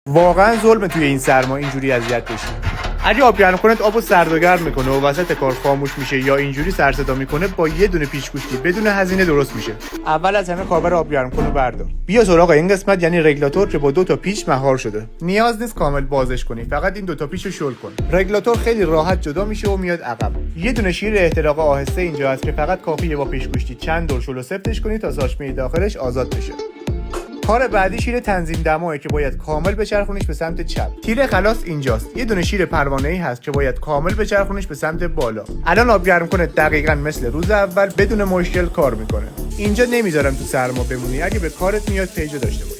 واقعا ظلمه توی این سرما اینجوری اذیت بشی. اگه آب گرم کنت آبو سرد و گرم میکنه و وسط کار خاموش میشه یا اینجوری سر صدا میکنه، با یه دونه پیچ‌گوشتی بدون هزینه درست میشه. اول از همه کابر آب گرم کنو بردار. بیا سراغ این قسمت، یعنی رگولاتور که با 2 تا پیچ مهار شده. نیاز نیست کامل بازش کنی، فقط این 2 تا پیچو شل کن. رگولاتور خیلی راحت جدا میشه و میاد عقب. یه دونه شیر احتراق آهسته اینجا هست که فقط کافیه با پیچ‌گوشتی چند دور شل و سفتش کنی تا ساچمه داخلش آزاد بشه. کار بعدی شیر تنظیم دماه که باید کامل بچرخونیش به سمت چپ. تیر خلاص اینجاست. یه دونه شیر پروانه‌ای هست که باید کامل بچرخونیش به سمت بالا. الان آب گرم کنه دقیقاً مثل روز اول بدون مشکل کار میکنه. اینجا نمیذارم تو سرما بمونی، اگه به کارت میاد پیجو داشته باش.